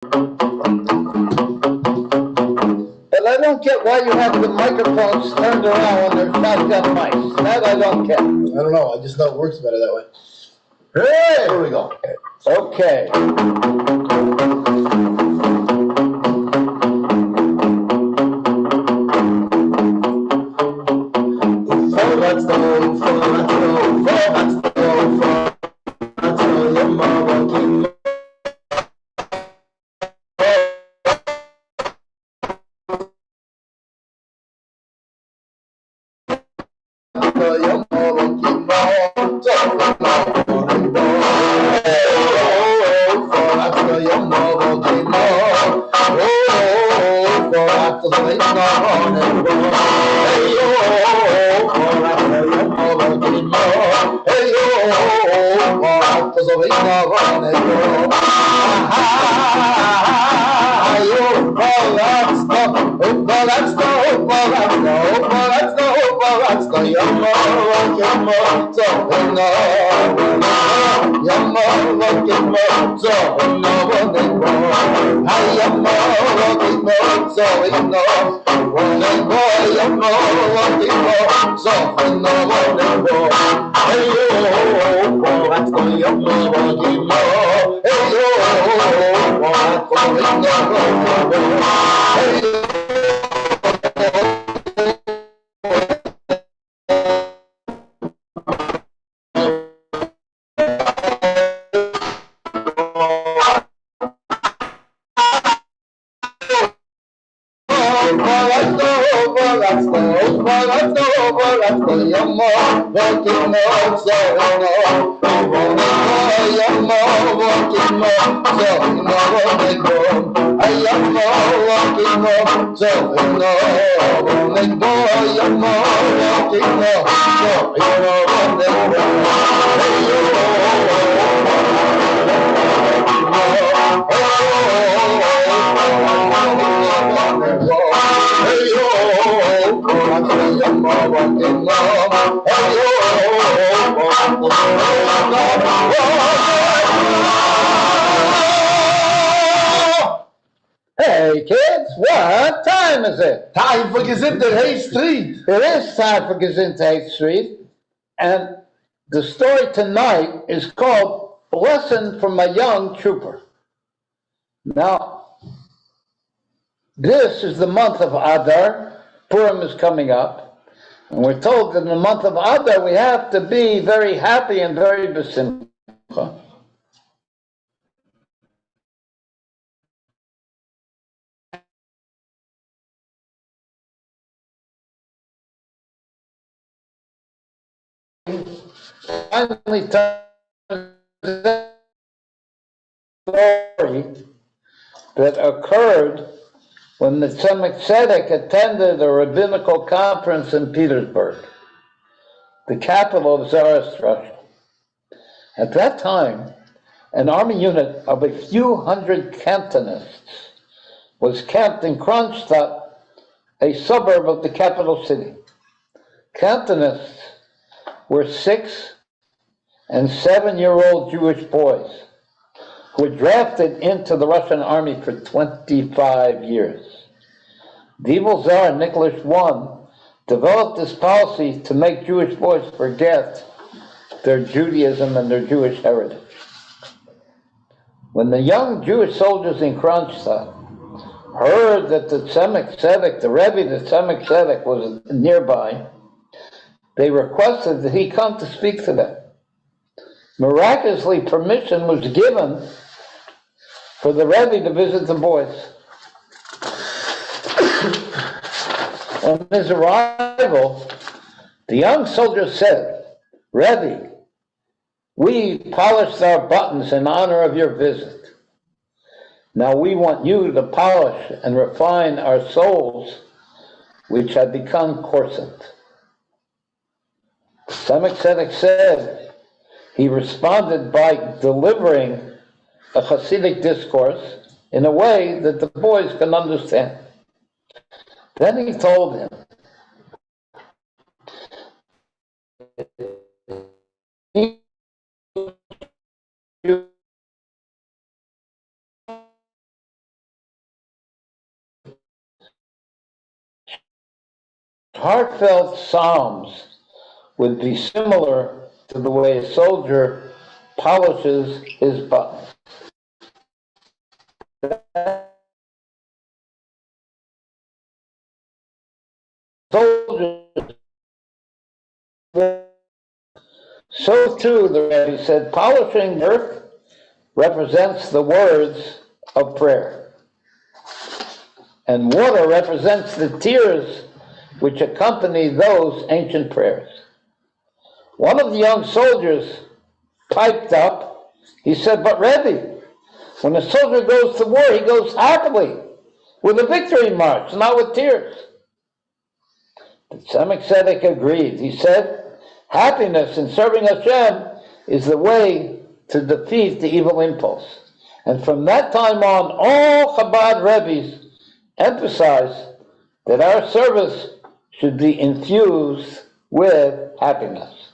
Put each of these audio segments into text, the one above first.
But I don't get why you have the microphones turned around when there's shotgun mics. That I don't get. I don't know. I just know it works better that way. Hey! Here we go. Okay. Hey kids, what time is it? Time for Gezintahait Street. It is time for Gezintahait Street, and the story tonight is called "A Lesson from a Young Trooper." Now, this is the month of Adar. Purim is coming up, and we're told that in the month of Adar we have to be very happy and very besimcha. Finally, story that occurred when the Tzedek attended a rabbinical conference in Petersburg, the capital of Tsarist Russia. At that time, an army unit of a few hundred Cantonists was camped in Kronstadt, a suburb of the capital city. Cantonists were 6- and 7-year-old Jewish boys who were drafted into the Russian army for 25 years. The evil Tsar Nicholas I developed this policy to make Jewish boys forget their Judaism and their Jewish heritage. When the young Jewish soldiers in Kronstadt heard that the Tzedek, the Rebbe, the Tzedek was nearby, they requested that he come to speak to them. Miraculously, permission was given for the Rebbe to visit the boys. On his arrival, the young soldier said, "Rebbe, we polished our buttons in honor of your visit. Now we want you to polish and refine our souls, which had become coarsened." Tzedek said he responded by delivering a Hasidic discourse in a way that the boys can understand. Then he told him, heartfelt psalms would be similar to the way a soldier polishes his buttons. Soldiers, so too, the Rebbe said, polishing earth represents the words of prayer. And water represents the tears which accompany those ancient prayers. One of the young soldiers piped up. He said, but Rebbe, when a soldier goes to war, he goes happily, with a victory march, not with tears. The Tzemach Tzedek agreed. He said, happiness in serving Hashem is the way to defeat the evil impulse. And from that time on, all Chabad Rebbe's emphasized that our service should be infused with happiness.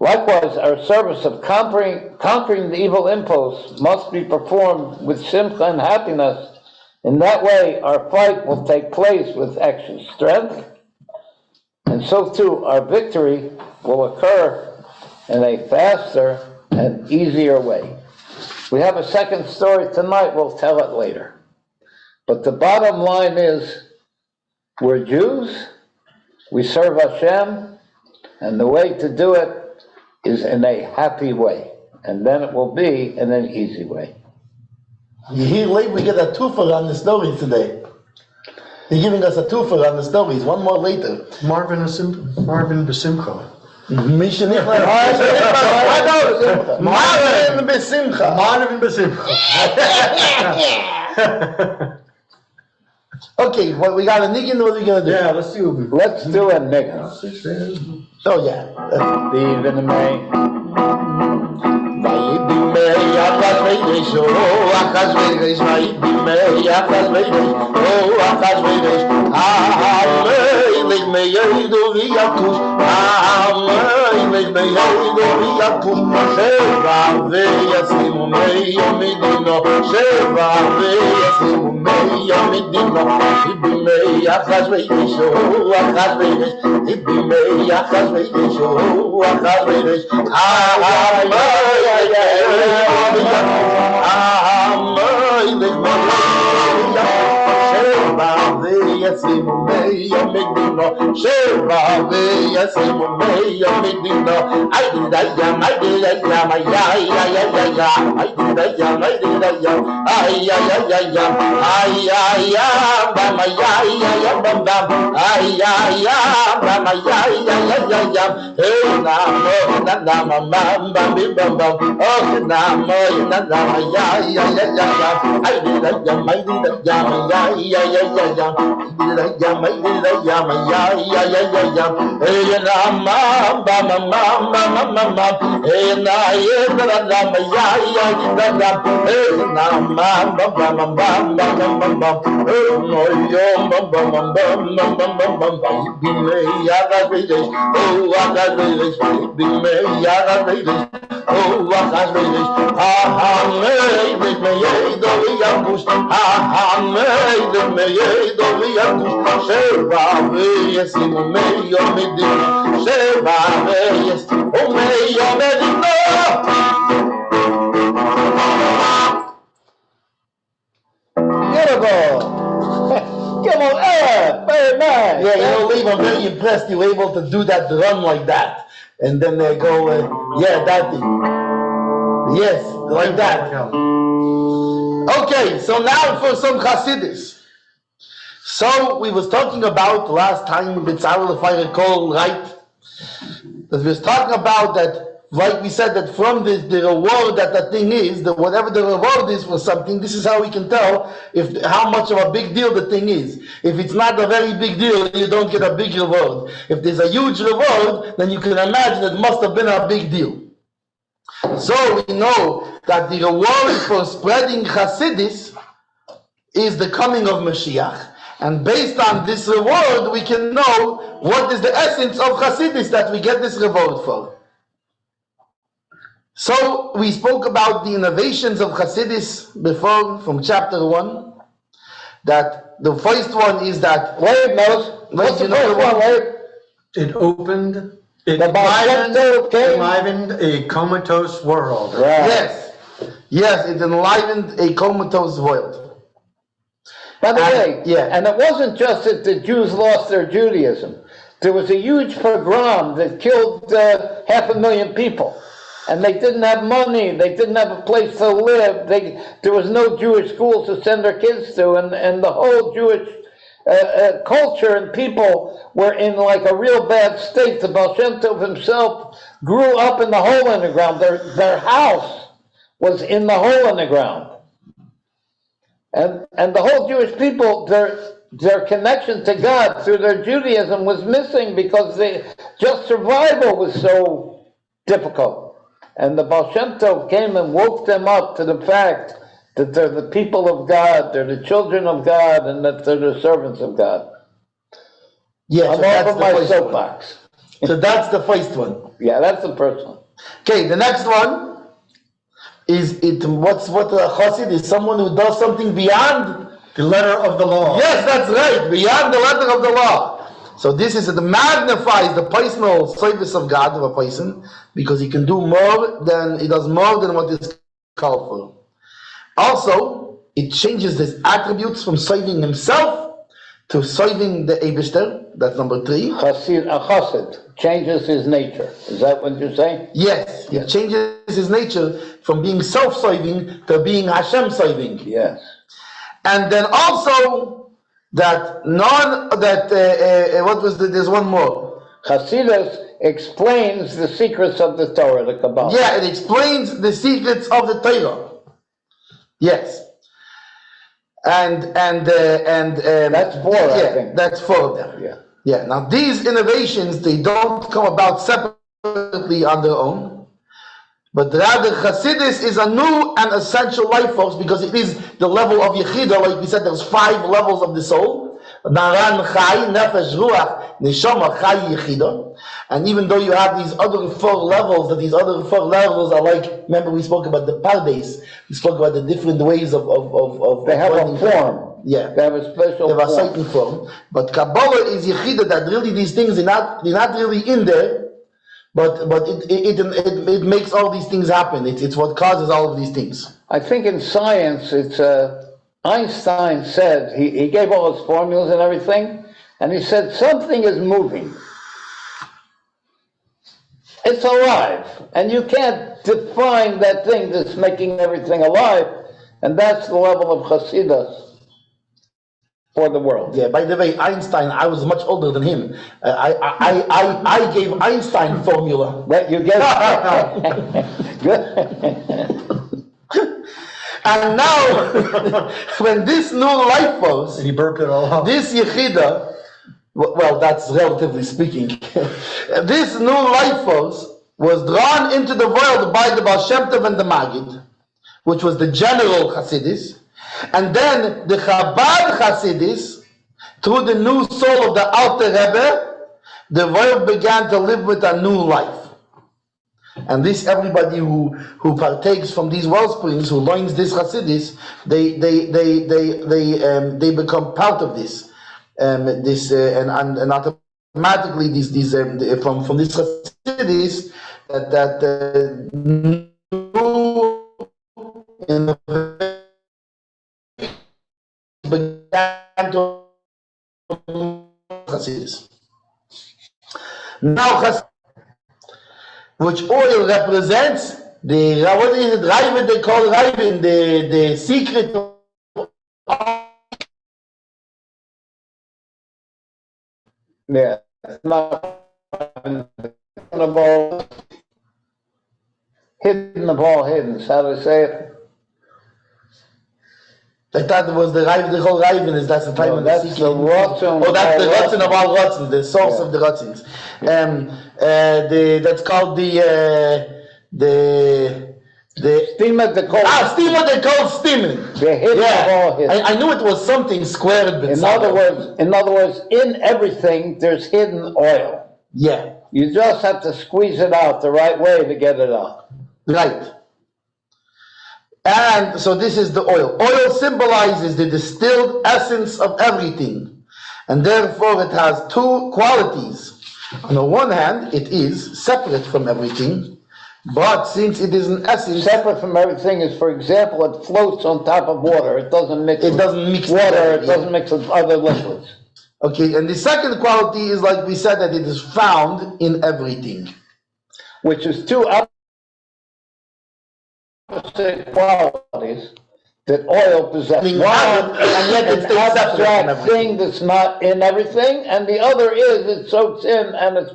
Likewise, our service of conquering the evil impulse must be performed with simcha and happiness. In that way, our fight will take place with extra strength, and so too our victory will occur in a faster and easier way. We have a second story tonight, we'll tell it later. But the bottom line is, we're Jews, we serve Hashem, and the way to do it is in a happy way. And then it will be in an easy way. You hear late, we get a twofer on the stories today. They're giving us a twofer on the stories, one more later. Marvin Besimcha. Marvin Besimcha. Marvin Besimcha. Okay, well, we got a niggin, what are we gonna do? Yeah, let's do it. Let's do a nigga. Oh, yeah. Steve in the May. Yeah, Leave, I'm very impressed you were able to do that run like that. And then they go, yeah, that thing. Yes, like that. Okay, so now for some Chassidus. So we was talking about last time, B'Tzalel, if I recall right, that we was talking about that, like we said, that from the reward that the thing is, that whatever the reward is for something, this is how we can tell if how much of a big deal the thing is. If it's not a very big deal, you don't get a big reward. If there's a huge reward, then you can imagine it must have been a big deal. So we know that the reward for spreading Chassidus is the coming of Mashiach. And based on this reward, we can know what is the essence of Chassidus that we get this reward for. So we spoke about the innovations of Chassidus before from chapter 1. That the first one is that. Wait, knows. What's you the know first the one? one? Wait. It opened, it The Baal Shem Tov came. enlivened a comatose world. Right. Yes, it enlivened a comatose world. By the way, yeah. and it wasn't just that the Jews lost their Judaism. There was a huge pogrom that killed 500,000 people. And they didn't have money, they didn't have a place to live, there was no Jewish schools to send their kids to, and the whole Jewish culture and people were in like a real bad state. The Baal Shem Tov himself grew up in the hole in the ground. Their house was in the hole in the ground. And the whole Jewish people, their connection to God through their Judaism was missing because just survival was so difficult. And the Baal Shem Tov came and woke them up to the fact that they're the people of God, they're the children of God, and that they're the servants of God. Yeah, I'm off of my soapbox. So that's the first one. Yeah, that's the first one. Okay, the next one is what a chassid is someone who does something beyond The letter of the law. Yes, that's right, beyond the letter of the law. So this is, it magnifies the personal service of God of a person, because he can do more than, he does more than what is called for. Also, it changes his attributes from serving himself to serving the Eibishter. That's number 3. A chassid changes his nature. Is that what you're saying? Yes, it changes his nature from being self-serving to being Hashem-serving. Yes. And then also that there's one more. Chassidus explains the secrets of the Torah, the Kabbalah. Yeah, it explains the secrets of the Torah. Yes. And that's 4, I think. That's 4 of them. Yeah. Yeah. Now these innovations, they don't come about separately on their own, but rather Chassidus is a new and essential life force, because it is the level of Yechida. Like we said, there's 5 levels of the soul: Naran, Chai, Nefesh, Ruach, Neshama, Chai, Yechida. And even though you have these other 4 levels, that these other 4 levels are like, remember we spoke about the Pardes, we spoke about the different ways of They have a form. Yeah. They have a special They have a form. certain form. But Kabbalah is Yechida, that really these things they're not really in there, but it makes all these things happen. It's what causes all of these things. I think in science, it's Einstein said, he gave all his formulas and everything, and he said something is moving. It's alive, and you can't define that thing that's making everything alive, and that's the level of Chassidus for the world. Yeah. By the way, Einstein, I was much older than him. I gave Einstein formula. Right, you get it. Good. And now, when this new life force, And he burped it all out. this Yechida, well, that's relatively speaking, this new life force was drawn into the world by the Baal Shem Tov and the Maggid, which was the general Chassidus, and then the Chabad Chassidus, through the new soul of the Alter Rebbe, the world began to live with a new life. And this, everybody who partakes from these wellsprings, who learns this Chassidus, they become part of this. And automatically these from this Chassidus that new began to Chassidus. Now which oil represents the, what is it, Raven, they call Raven, the secret of Yeah, it's not of all hidden of all hidden. How do I say it? I thought it was the Raven, the whole Raven is, that's the time No, of that's the the secret. Ratzon. Oh, that's the of all Ratzon of all Ratzons, the source Yeah. of the Ratzons. That's called the Stima de kol. Stima, they call Stimming. The hidden of all hidden. I knew it was something squared. In other words, in everything there's hidden oil. Yeah, You just have to squeeze it out the right way to get it out. right. And so this is the oil. Oil symbolizes the distilled essence of everything. And therefore it has two qualities. On the one hand, it is separate from everything. But since it is an essence, Separate from everything is, for example, it floats on top of water. It doesn't mix with together, water. It yeah. doesn't mix with other liquids. Okay, and the second quality is, like we said, that it is found in everything. Which is two opposite qualities that oil possesses. Meaning, One, and yet it's an separate from abstract everything. thing that's not in everything, and the other is it soaks in and it's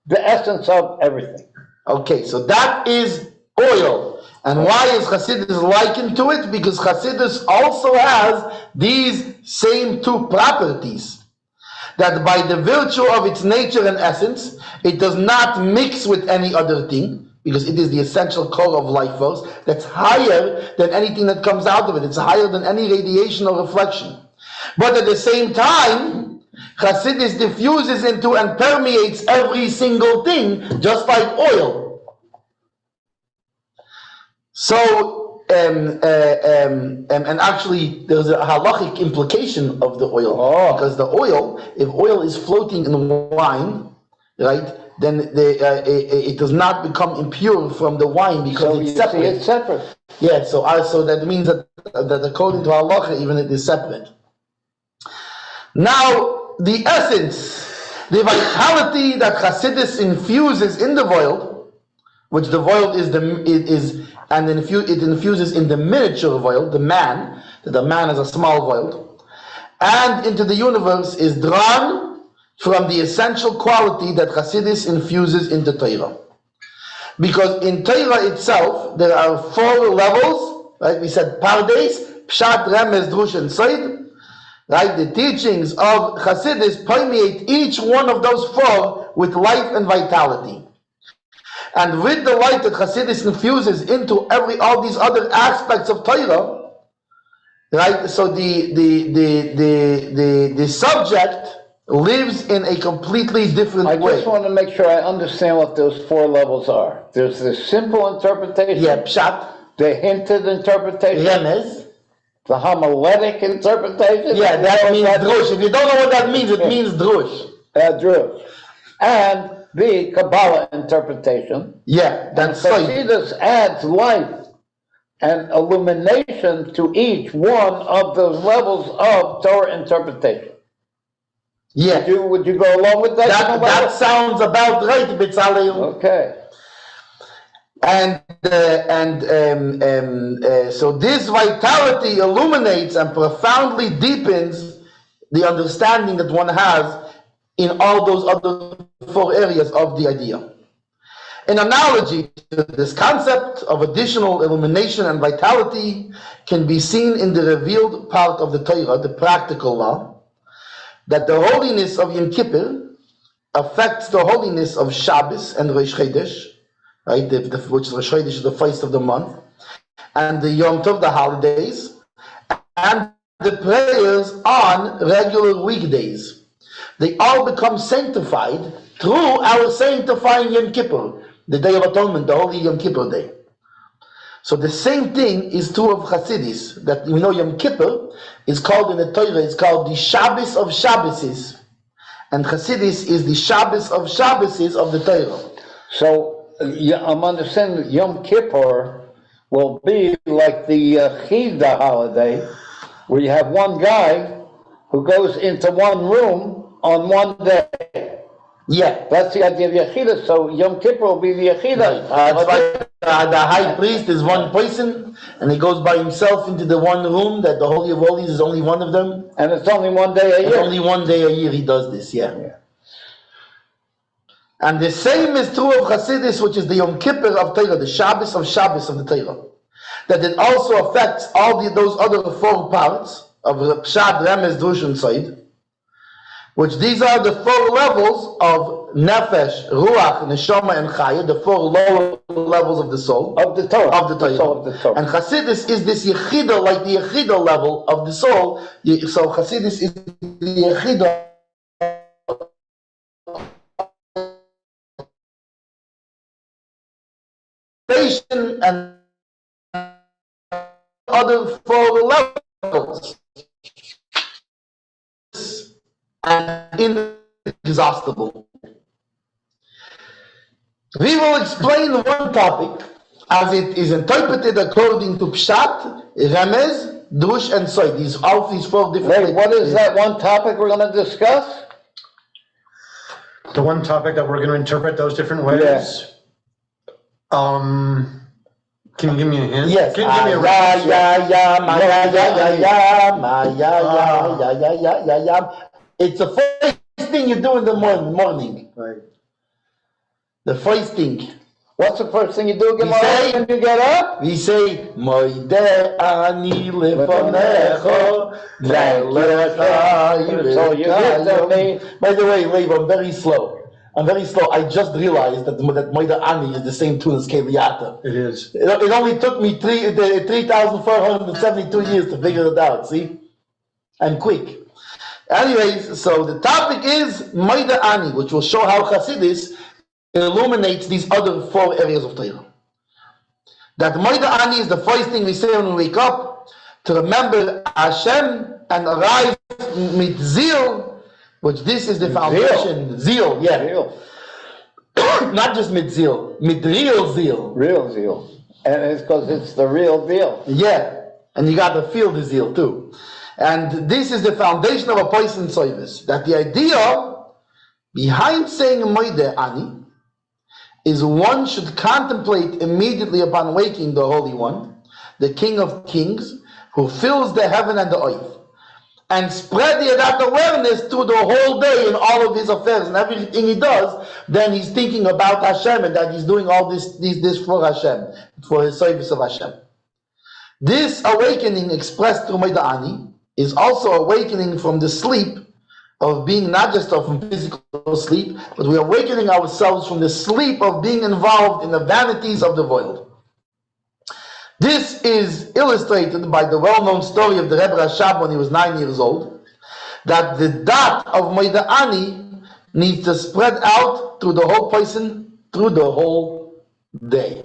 the essence of everything. Okay, so that is oil. And why is Chassidus likened to it? Because Chassidus also has these same two properties. That by the virtue of its nature and essence, it does not mix with any other thing, because it is the essential core of life force that's higher than anything that comes out of it. It's higher than any radiation or reflection. But at the same time, Chassidus diffuses into and permeates every single thing, just like oil. So, and actually, there's a halachic implication of the oil, because the oil, if oil is floating in wine, right, then it does not become impure from the wine because So it's you separate. see, it's separate. Yeah, so that means that according to halacha, even it is separate. Now, the essence, the vitality that Chassidus infuses in the voil, which the voil it infuses in the miniature voil, the man, that the man is a small voil, and into the universe is drawn from the essential quality that Chassidus infuses into Torah. Because in Torah itself, there are 4 levels, right? We said Pardes, Pshat, Remez, Drush, and Sod. Right? The teachings of Chassidus permeate each one of those 4 with life and vitality. And with the light that Chassidus infuses into all these other aspects of Torah, right? So the subject lives in a completely different I way. just want to make sure I understand what those 4 levels are. There's the simple interpretation, Yeah, Pshat, the hinted interpretation, Remez. the homiletic interpretation. Yeah, that means drush. If you don't know what that means, it means drush. Drush. And the Kabbalah interpretation. Yeah, that's And right. Chassidus adds light and illumination to each one of those levels of Torah interpretation. Yeah, Would you go along with that? that sounds about right, Bitzalel. Okay. And so this vitality illuminates and profoundly deepens the understanding that one has in all those other 4 areas of the idea. An analogy to this concept of additional illumination and vitality can be seen in the revealed part of the Torah, the practical law, that the holiness of Yom Kippur affects the holiness of Shabbos and Rosh Chodesh, right? Which is Rosh Chodesh is the first of the month, and the Yom Tov, the holidays, and the prayers on regular weekdays. They all become sanctified through our sanctifying Yom Kippur, the Day of Atonement, the Holy Yom Kippur Day. So the same thing is true of Chassidus, that you know Yom Kippur is called in the Torah, it's called the Shabbos of Shabbases. And Chassidus is the Shabbos of Shabbases of the Torah. So I'm understanding that Yom Kippur will be like the Chida holiday, where you have one guy who goes into one room on one day. Yeah, That's the idea of Yechida. So Yom Kippur will be the Yechida. that's right. The high priest is one person, and he goes by himself into the one room that the Holy of Holies is only one of them. And it's only one day a And year. only one day a year he does this, yeah. And the same is true of Chassidus, which is the Yom Kippur of Torah, the Shabbos of the Torah. That it also affects all those other 4 parts of Pshat, Remez, Drush, and Sod, which these are the 4 levels of Nefesh, Ruach, Neshama, and Chaya, the 4 lower levels of the soul. Of the Torah. Of the Torah. The soul of the Torah. And Chassidus is this Yechida, like the Yechida level of the soul. So Chassidus is the Yechida and other 4 levels. And inexhaustible. We will explain one topic as it is interpreted according to Pshat, Remez, Drush, and Soy. All these 4 different. Wait, what is that one topic we're going to discuss? The one topic that we're going to interpret those different ways. Yeah. Can you give me a hint? Yes. Can you give me a reference? It's the first thing you do in the morning. Right. The first thing. What's the first thing you do We say- when you get up? We say, Moide ani lefanecho, So you give to me. By the way, Leib, I'm very slow. I just realized that Moide ani is the same tune as Keliata. It is. It only took me 3,472 years to figure it out, see? I'm quick. Anyways, so the topic is Moide ani, which will show how Chassidus illuminates these other 4 areas of Torah. That Moide ani is the first thing we say when we wake up, to remember Hashem and arise mit zeal, which this is the foundation. Zeal, yeah. Real. Not just mit zeal, mit real zeal. Real zeal. And it's because it's the real deal. Yeah, and you got to feel the zeal too. And this is the foundation of a person's service. That the idea behind saying Moide ani is one should contemplate immediately upon waking the Holy One, the King of Kings, who fills the heaven and the earth, and spread that awareness through the whole day in all of his affairs and everything he does. Then he's thinking about Hashem and that he's doing all this for Hashem, for his service of Hashem. This awakening expressed through Moide ani is also awakening from the sleep of being not just from physical sleep, but we are awakening ourselves from the sleep of being involved in the vanities of the world. This is illustrated by the well-known story of the Rebbe Rashab when he was 9 years old, that the dot of Moide ani needs to spread out through the whole person, through the whole day.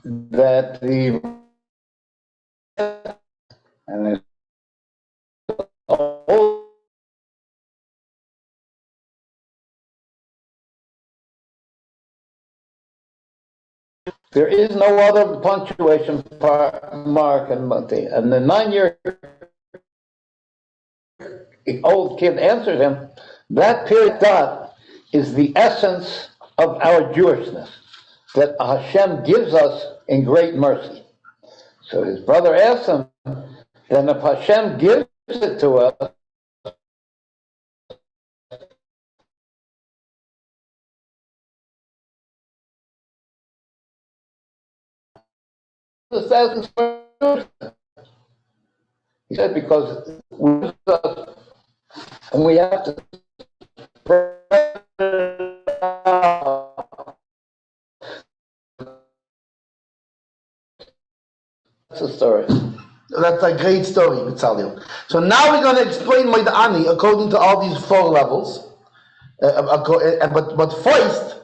That the and it's there is no other punctuation mark and the 9-year-old kid answered him. That period dot is the essence of our Jewishness that Hashem gives us in great mercy. So his brother asked him, then if Hashem gives it to us, he said, because we have to that's the story. That's a great story, Mitzalio. So now we're going to explain Moide ani according to all these 4 levels. But first,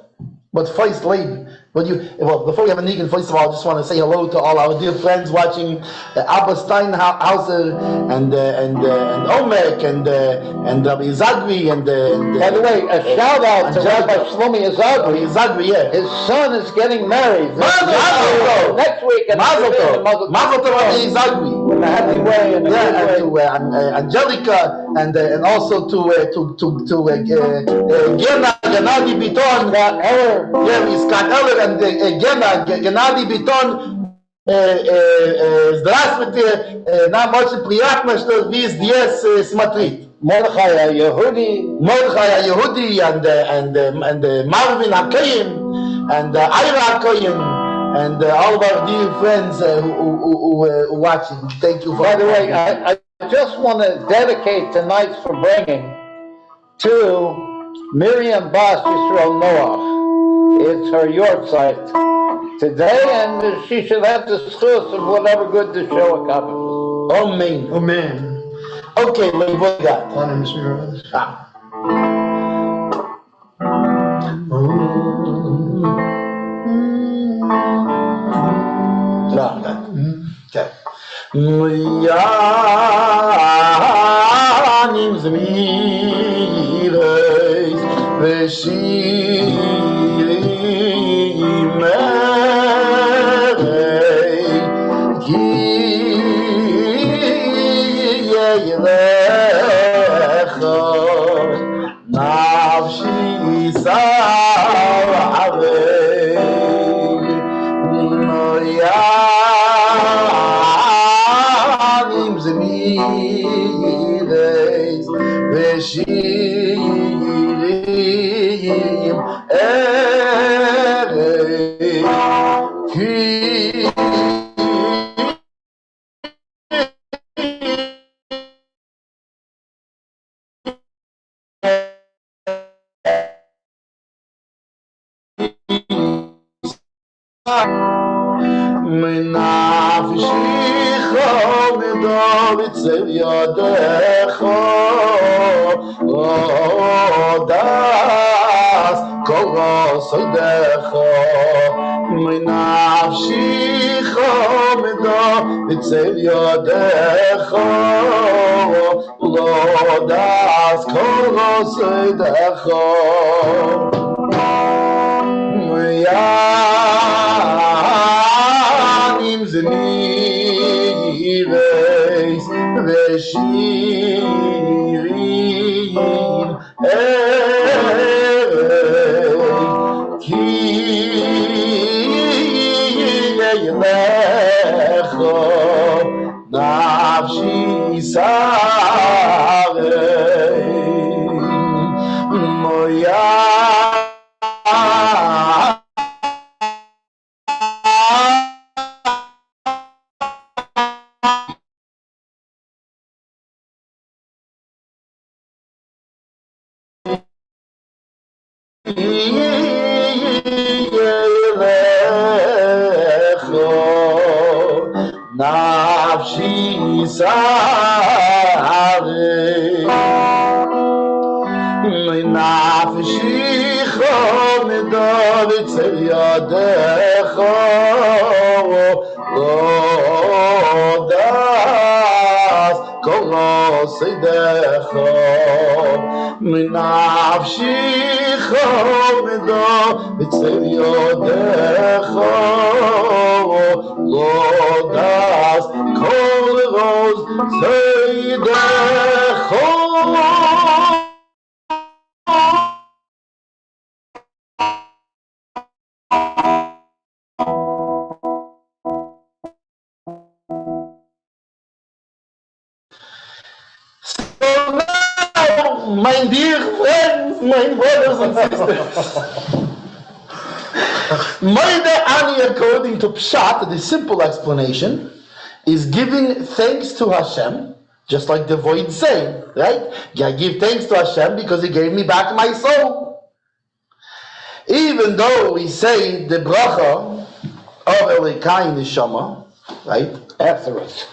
Leib, before we have a Negan, first of all, I just want to say hello to all our dear friends watching Abba Steinhauser and Omek and Rabbi Zagri and by the way, a shout out to Rabbi Shlomi Zagri, yeah. His son is getting married next week. Mazel Tov, Rabbi Zagri. In a happy way. And to Angelica and also to Gennady Biton, Scott Eller and Gennady Biton. Здравствуйте, нам очень приятно, что вы здесь смотрите. Mordechai Yehudi and Marvin HaKoyen and Ira HaKoyen and all of our dear friends who are watching. Thank you for. By the way, I just want to dedicate tonight's bringing to Miriam Bas Yisrael Noach. It's her yortzeit today, and she should have the schus of whatever good the show accomplishes. Amen. Amen. Okay, what we got? On him, No. Okay. Yanim zmireis v'shirei ki yelecha nafshi sar'avei Yanim zmireis v'shirim erei ki Menafshicha medovitzev yadecha Odas kol rosodecha Menafshicha medovitzev yadecha Odas kol rosodecha Yanim zmireis v'shirim erei ki yelecha nafshi sarei moya Nafshi sarei Nafshicha medovitzev yadecha Odas kol rosodecha Nafshicha medovitzev yadecha Odas kol rosodecha My dear friends, my brothers and sisters, Moide Ani, according to Pshat, the simple explanation, is giving thanks to Hashem, just like the void say, right? I give thanks to Hashem because He gave me back my soul. Even though we say the bracha of Elikai Neshama, right? Afterwards,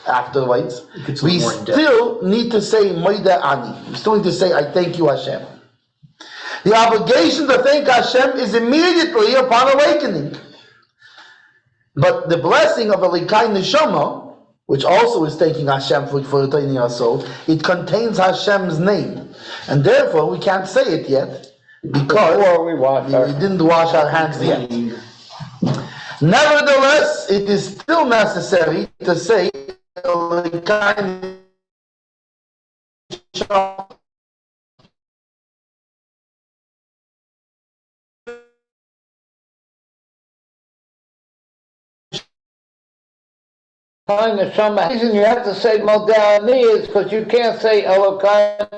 we still need to say Moide Ani. We still need to say, I thank you, Hashem. The obligation to thank Hashem is immediately upon awakening. But the blessing of Elikai Neshama, which also is thanking Hashem for retaining our soul, it contains Hashem's name. And therefore we can't say it yet because we didn't wash our hands yet. Nevertheless, it is still necessary to say Elikai Neshama. The reason you have to say Modani is because you can't say Elokai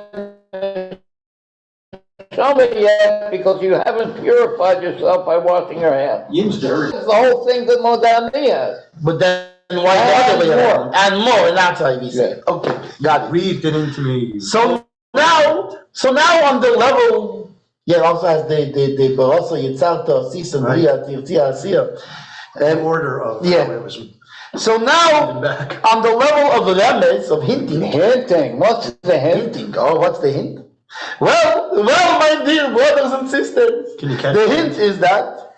Neshama yet because you haven't purified yourself by washing your hands. That's the whole thing that Modani has. But then why the other way around? And more, and that's how we say it. Okay, got it. Read it into me. So now on the level, also has the Barasa Yitzarta Sisa Maria Tirtia Asir. Order of how it was. So now, on the level of remez, of hinting. What's the hint? Oh, what's the hint? Well, my dear brothers and sisters, the hint is that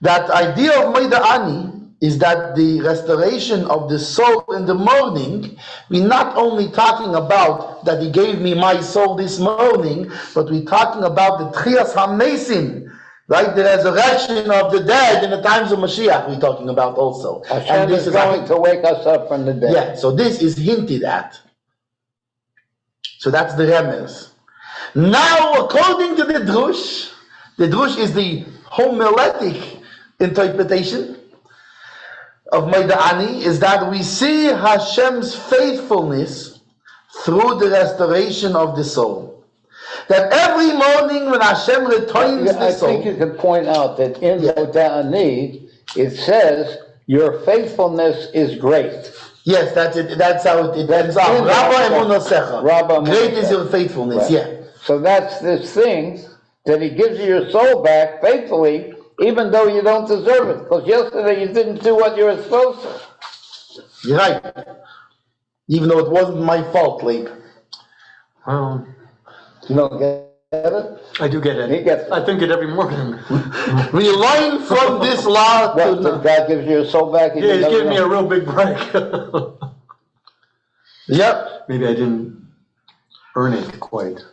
that idea of Maida'ani is that the restoration of the soul in the morning, we're not only talking about that he gave me my soul this morning, but we're talking about the Tchias HaMesim, right? The resurrection of the dead in the times of Mashiach we're talking about also. Hashem And this is going to wake us up from the dead. Yeah, so this is hinted at. So that's the remez. Now, according to the drush is the homiletic interpretation of Maida'ani, is that we see Hashem's faithfulness through the restoration of the soul. That every morning when Hashem returns the soul... I think you can point out that in Maida'ani, it says, your faithfulness is great. Yes, that's it. That's how it ends up. Rabba emunasecha. Great is your faithfulness, right. Yeah. So that's this thing that he gives you your soul back faithfully, even though you don't deserve it. Because yesterday you didn't do what you were supposed to. You're right. Even though it wasn't my fault, Leib. You don't get it? I do get it. He gets it. I think it every morning. We learn from this law what, to... God gives you your soul back? Yeah, he's giving me a real big break. Yep. Maybe I didn't earn it quite.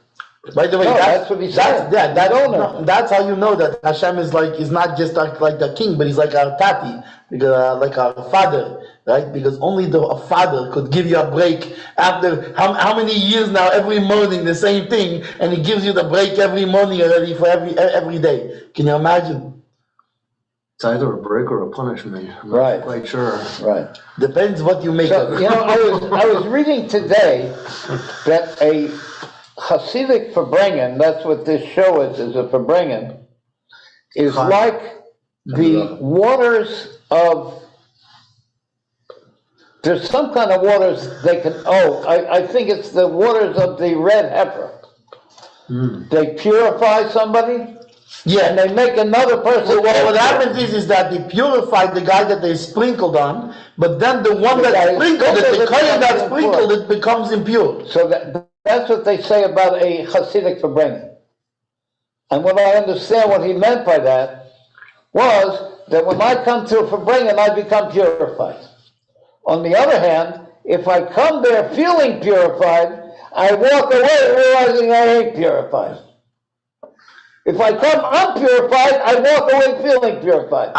By the way, no, that's what he said. That's how you know that Hashem is not just like the king, but he's like our tati, because, like our father, right? Because only a father could give you a break after how many years now, every morning the same thing, and he gives you the break every morning already for every day. Can you imagine? It's either a break or a punishment. I'm right. Not quite sure. Right. Depends what you make of it. You know, I was reading today that a Hasidic Farbrengen, that's what this show is a Farbrengen, is like the waters of, there's some kind of waters they can, I think it's the waters of the red heifer. They purify somebody, and they make another person. Well, what happens is that they purified the guy that they sprinkled on, but then the one that sprinkled it, the kohen that sprinkled it becomes impure. So that's what they say about a Hasidic Farbrengen. And what I understand what he meant by that was that when I come to a Farbrengen, I become purified. On the other hand, if I come there feeling purified, I walk away realizing I ain't purified. If I come unpurified, I walk away feeling purified.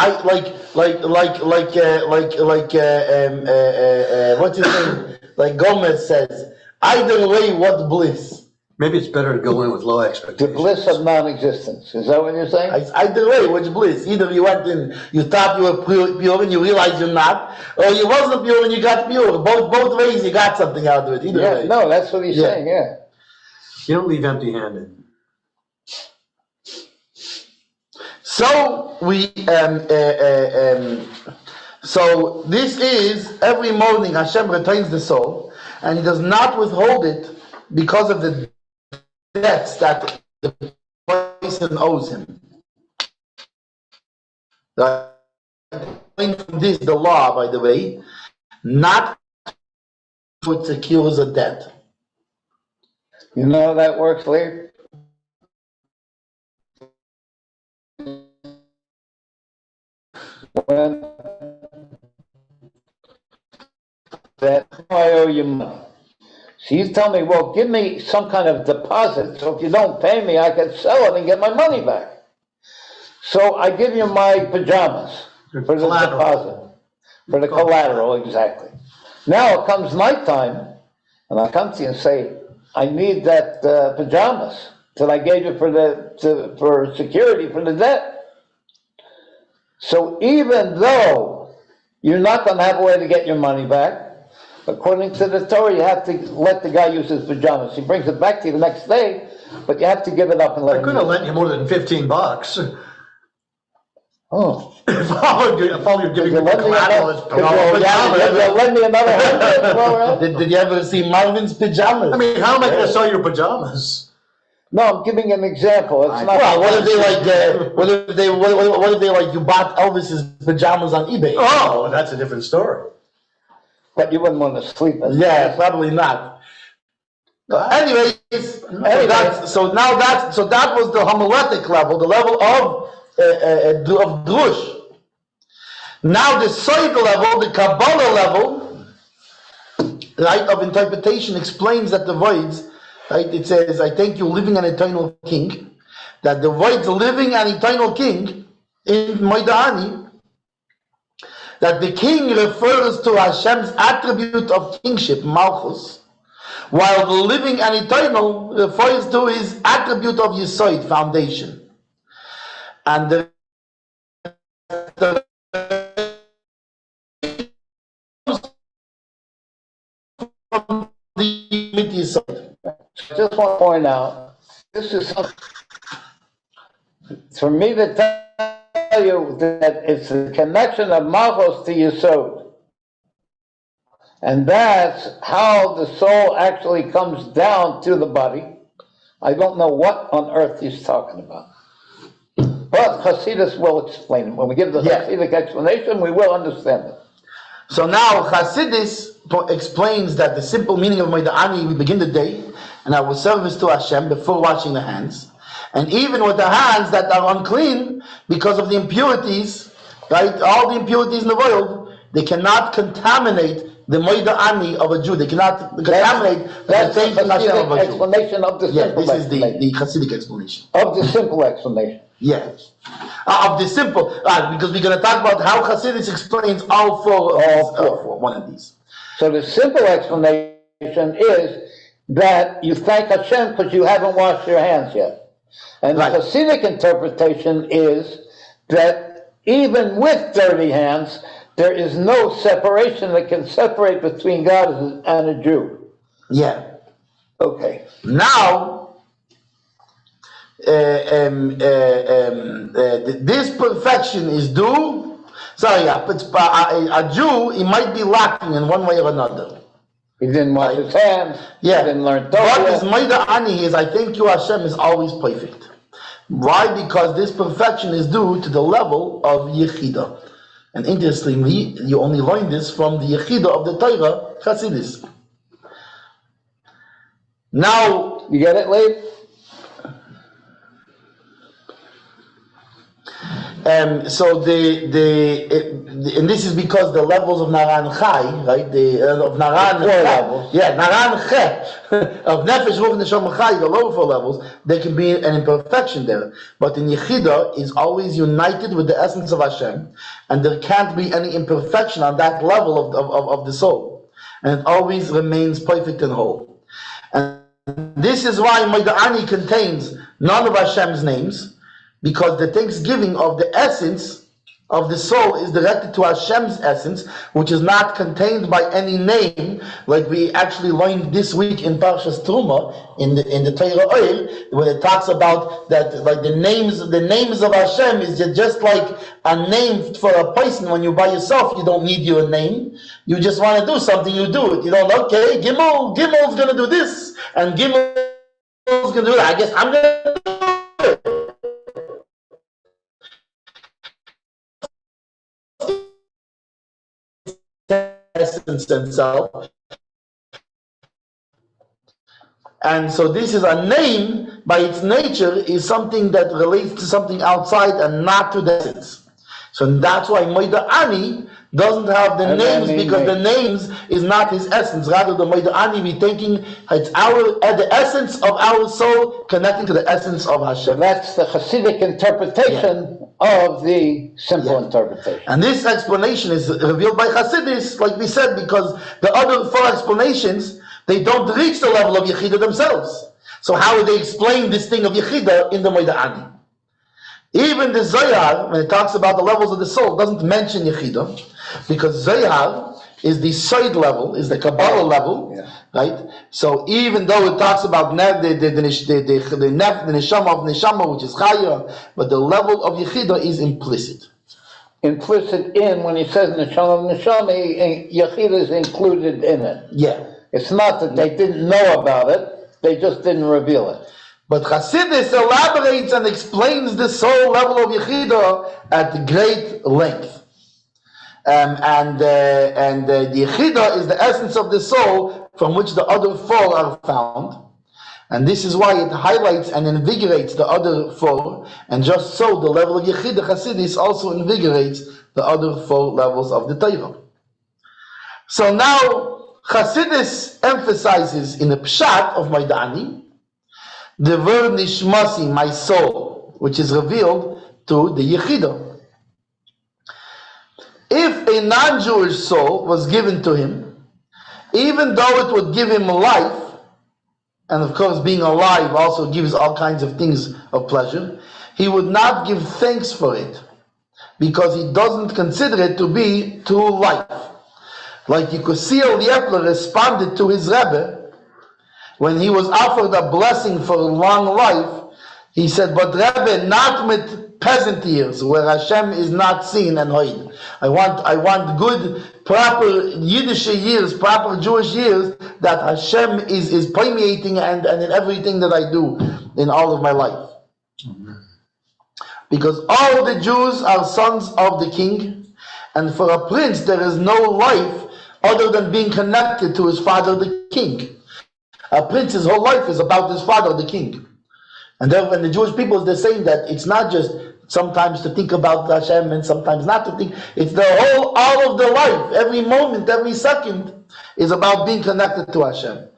What's his name? Like Gomez says, either way, what bliss. Maybe it's better to go in with low expectations. The bliss of non-existence. Is that what you're saying? Either way, which bliss? Either you went in, you thought you were pure and you realized you're not, or you wasn't pure and you got pure. Both ways you got something out of it. Either way. No, that's what he's saying, yeah. You don't leave empty-handed. So so this is every morning Hashem retains the soul, and he does not withhold it because of the debts that the person owes him. This the law, by the way, not what secures a debt. You know how that works, Lee? When that I owe you money. So you tell me, well, give me some kind of deposit, so if you don't pay me, I can sell it and get my money back. So I give you my pajamas for the deposit, for the collateral, exactly. Now it comes nighttime, and I come to you and say, I need that pajamas that I gave you for security for the debt. So even though you're not going to have a way to get your money back, according to the Torah, you have to let the guy use his pajamas. He brings it back to you the next day, but you have to give it up and let him. I could have lent you more than $15. Oh. If all you're giving me collateral is lend me another $100. Did you ever see Marvin's pajamas? I mean, how am I going to sell your pajamas? No, I'm giving an example. It's not. Well, what if they like? What if they like? You bought Elvis's pajamas on eBay? Oh, that's a different story. But you wouldn't want to sleep. Yeah, probably not. Anyways, so that was the homiletic level, the level of drush. Now the Soid level, the Kabbalah level, right, of interpretation explains that the voids, right, it says, I thank you, living and eternal king, that the voids living and eternal king in Moidani, that the king refers to Hashem's attribute of kingship, Malchus, while the living and eternal refers to his attribute of Yesod, foundation. And the Yesod. I just want to point out, this is something, for me to tell you that it's the connection of Malchus to Yesod. And that's how the soul actually comes down to the body. I don't know what on earth he's talking about. But Chassidus will explain it. When we give the Chassidic explanation, we will understand it. So now Chassidus explains that the simple meaning of Moidani, we begin the day and our service to Hashem before washing the hands. And even with the hands that are unclean because of the impurities, right? All the impurities in the world, they cannot contaminate the Moidani of a Jew. They cannot contaminate that's the the Chassidic explanation of the simple this is explanation. the Chassidic explanation. Of the simple explanation. Yeah. Of the simple, because we're going to talk about how Chassidus explains all four, one of these. So the simple explanation is that you thank Hashem because you haven't washed your hands yet. And Right. the Hasidic interpretation is that even with dirty hands, there is no separation that can separate between God and a Jew. Yeah. Okay. Now, this perfection is due. Sorry, a Jew, he might be lacking in one way or another. He didn't wash his hands. Yeah. He didn't learn But his Torah. Maida Ani is, I thank you, Hashem, is always perfect. Why? Because this perfection is due to the level of Yechida. And interestingly, you only learn this from the Yechida of the Torah, Chassidus. Now, You get it, Lee? and this is because the levels of Naran Chai, right? Of Naran The four levels. Yeah, Naran Chai, of Nefesh, Ruch, Neshama Chai, the lower four levels, there can be an imperfection there. But in Yechida is always united with the essence of Hashem, and there can't be any imperfection on that level of the soul, and it always remains perfect and whole. And this is why Moidani contains none of Hashem's names, because the thanksgiving of the essence of the soul is directed to Hashem's essence, which is not contained by any name, like we actually learned this week in Parshas Terumah in the Torah Oil, when it talks about that, like the names of Hashem is just like a name for a person. When you by yourself, you don't need your name. You just want to do something, you do it. You don't, okay, Gimel's going to do this, and Gimel's going to do that. I guess I'm going to do it. Essence and self. And so this is a name by its nature is something that relates to something outside and not to the essence. So that's why Moida Ani doesn't have the names, because the names is not his essence. Rather, the Moida Ani we thinking it's the essence of our soul connecting to the essence of Hashem. That's the Hasidic interpretation of the simple interpretation. And this explanation is revealed by Chassidus, like we said, because the other four explanations, they don't reach the level of Yechida themselves. So how would they explain this thing of Yechida in the Moida Ani? Even the Zohar, when it talks about the levels of the soul, doesn't mention Yechida, because Zohar is the Soid level, is the Kabbalah level, right? So even though it talks about the Neshama of Neshama, which is Chaya, but the level of Yechida is implicit. Implicit in, when he says Neshama of Neshama, Yechida is included in it. Yeah. It's not that they didn't know about it, they just didn't reveal it. But Chassidus elaborates and explains the soul level of Yechida at great length. And the Yechida is the essence of the soul from which the other four are found. And this is why it highlights and invigorates the other four. And just so, the level of Yechida Chassidus also invigorates the other 4 levels of the Torah. So now Chassidus emphasizes in the Pshat of Maidani the word Nishmasi, my soul, which is revealed to the Yechidah. If a non-Jewish soul was given to him, even though it would give him life, and of course being alive also gives all kinds of things of pleasure, he would not give thanks for it, because he doesn't consider it to be true life. Like Yekusiel Yepler responded to his Rebbe, when he was offered a blessing for a long life, he said, but Rebbe, not with peasant years, where Hashem is not seen and heard. I want good, proper Yiddish years, proper Jewish years, that Hashem is permeating and in everything that I do in all of my life. Because all the Jews are sons of the king, and for a prince there is no life other than being connected to his father the king. A prince's whole life is about his father the king. And then when the Jewish people, they're saying that it's not just sometimes to think about Hashem and sometimes not to think, it's the whole, all of their life, every moment, every second is about being connected to Hashem,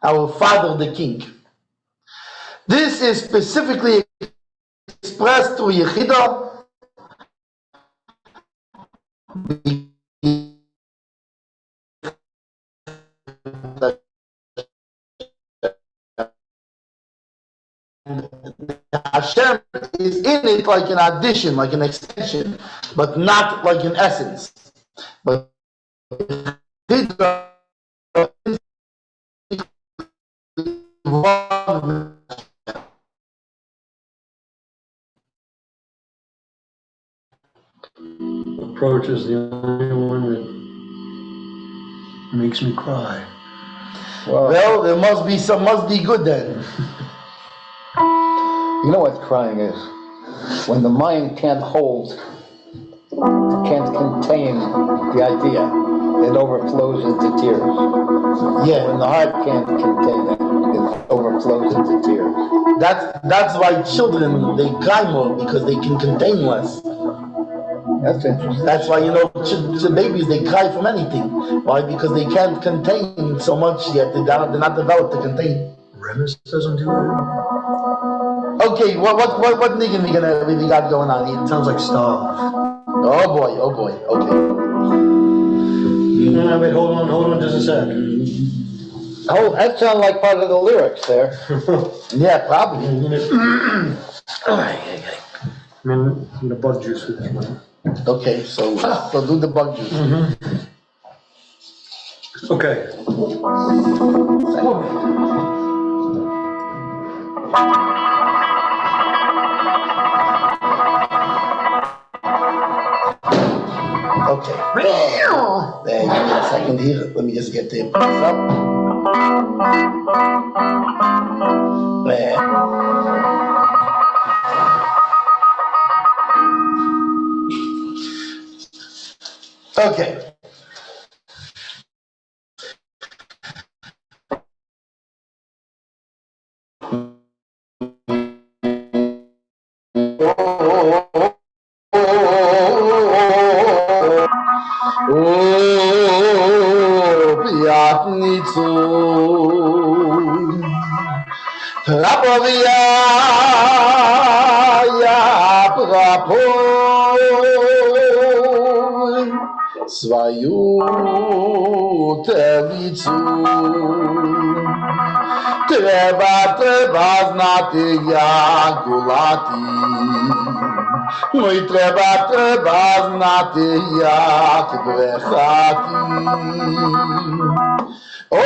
our father the king. This is specifically expressed through Yechidah, Hashem is in it like an addition, like an extension, but not like an essence. But Approach is the only one that makes me cry. well, there must be good then. You know what crying is? When the mind can't hold, can't contain the idea, it overflows into tears. Yeah, When the heart can't contain it, it overflows into tears. that's why children, they cry more, because they can contain less. That's interesting. That's why, the babies, they cry from anything. Why? Because they can't contain so much yet. They're not developed to contain. Remus doesn't do it. Okay, what niggin we got going on here? It sounds like Stav. Oh boy, okay. No, wait, hold on just a sec. Oh, that sounds like part of the lyrics there. Yeah, probably. I'm gonna bug juice with this one. Okay, so do the bug juice. Okay. Okay. There, give me a second here. Let me just get the price up. There. Okay. Свою телицю треба знати, як гулати. Ну і треба знати, як брехати. Ой,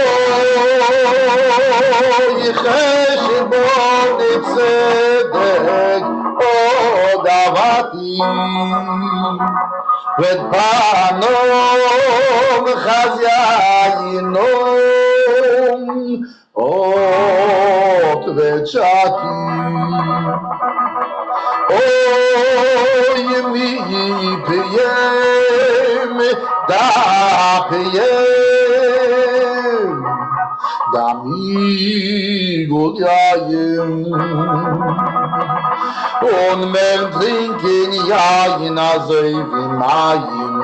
хешбон цедек давати. With panom chazyayinom ot vechati. Oy mi piyem da piyem da mi golyayim. Und men trinken yayin azoy v'mayim.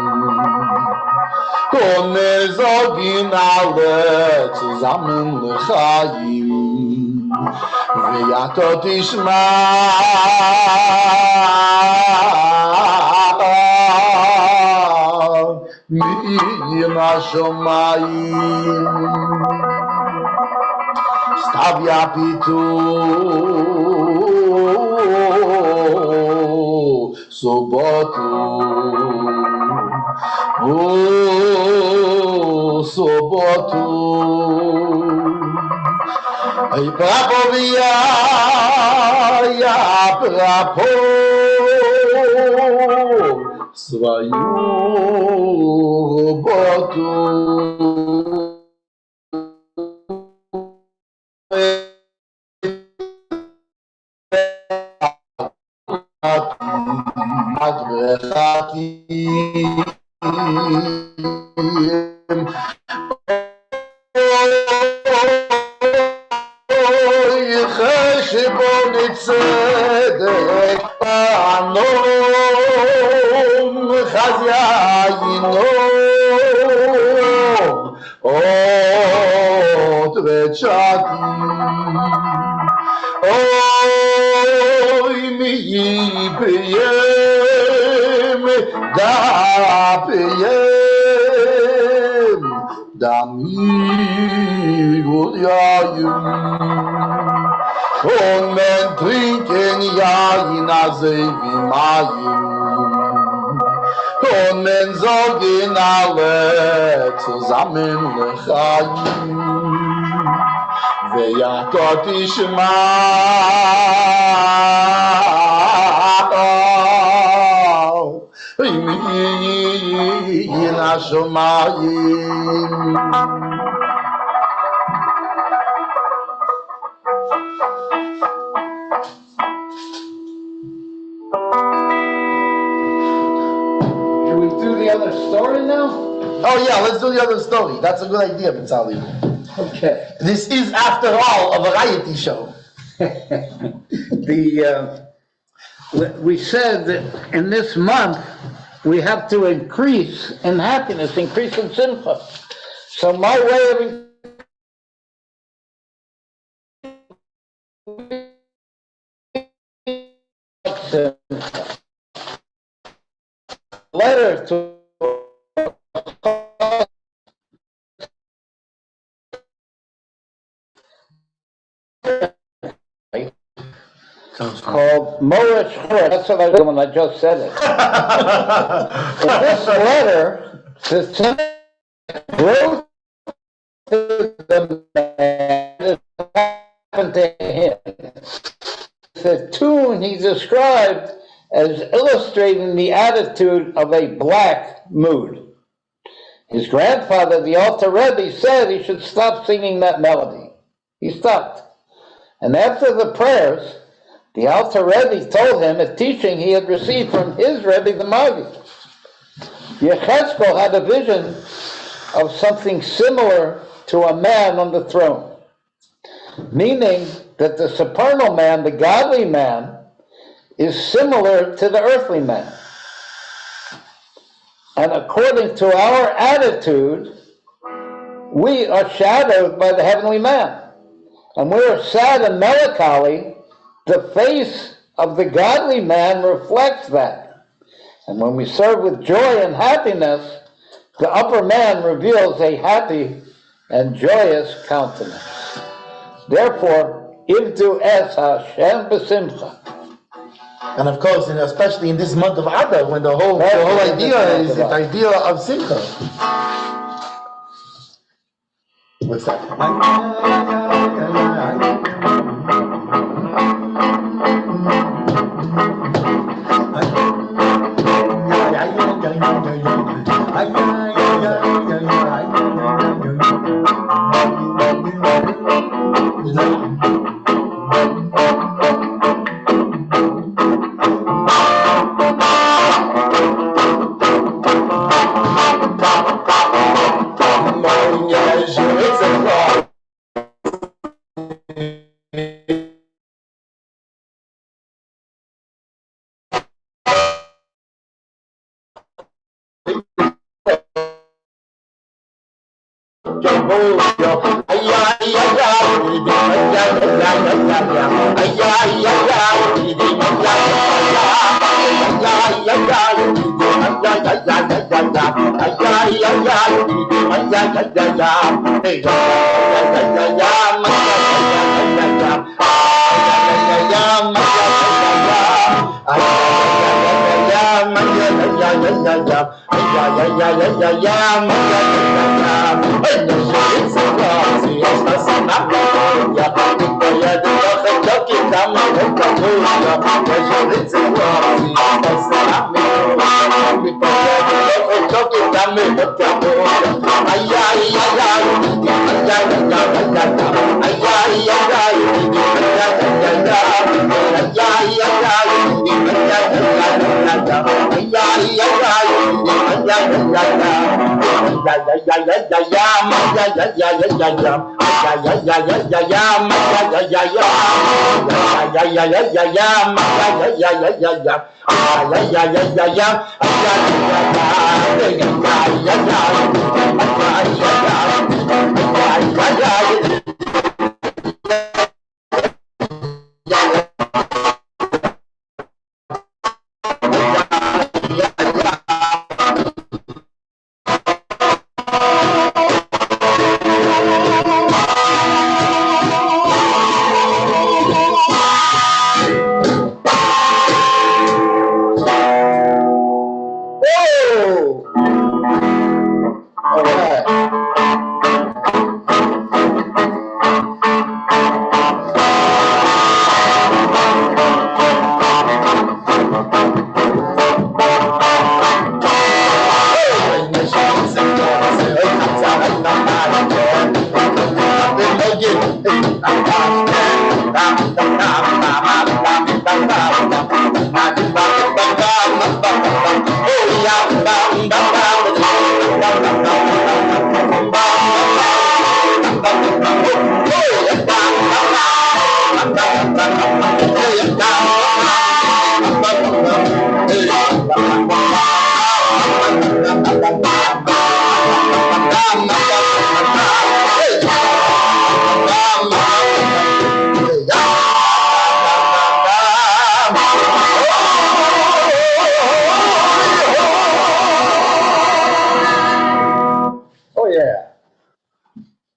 Und wir sagen alle zusammen l'chaim. V'yatot ishma min hashomayim. Stav yapitu sobotu. Sobotu. Ay prapo via ya prapo свою работу. חשבון צדק פענום חזיינום עוד וצ'קים אוי מי ביים דה ביים דמי גודיין und men trinken Yain azay v'mayim und men sagen alle zusammen l'chaim v'yatot ishma min hashomayim. The other story now? Oh yeah, let's do the other story. That's a good idea, Bitzali. Okay. This is, after all, a variety show. We said that in this month we have to increase in happiness, increase in simcha. So my way of letter to called Morish Chor. That's what I did when I just said it. In this letter, the wrote to the man that happened to him. The tune he described as illustrating the attitude of a black mood. His grandfather, the Alter Rebbe, said he should stop singing that melody. He stopped. And after the prayers, the Alter Rebbe told him a teaching he had received from his Rebbe, the Magi. Yechezkel had a vision of something similar to a man on the throne, meaning that the supernal man, the godly man, is similar to the earthly man. And according to our attitude, we are shadowed by the heavenly man. And we are sad and melancholy. The face of the godly man reflects that. And when we serve with joy and happiness, the upper man reveals a happy and joyous countenance. Therefore, Ivdu es Hashem b'simcha. And of course, and especially in this month of Adar, when the whole idea is the idea of simcha. What's that?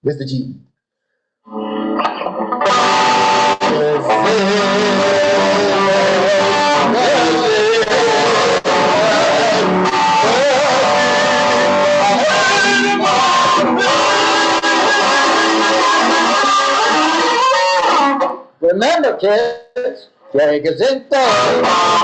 Where's the G? Remember, kids, Gezintahait.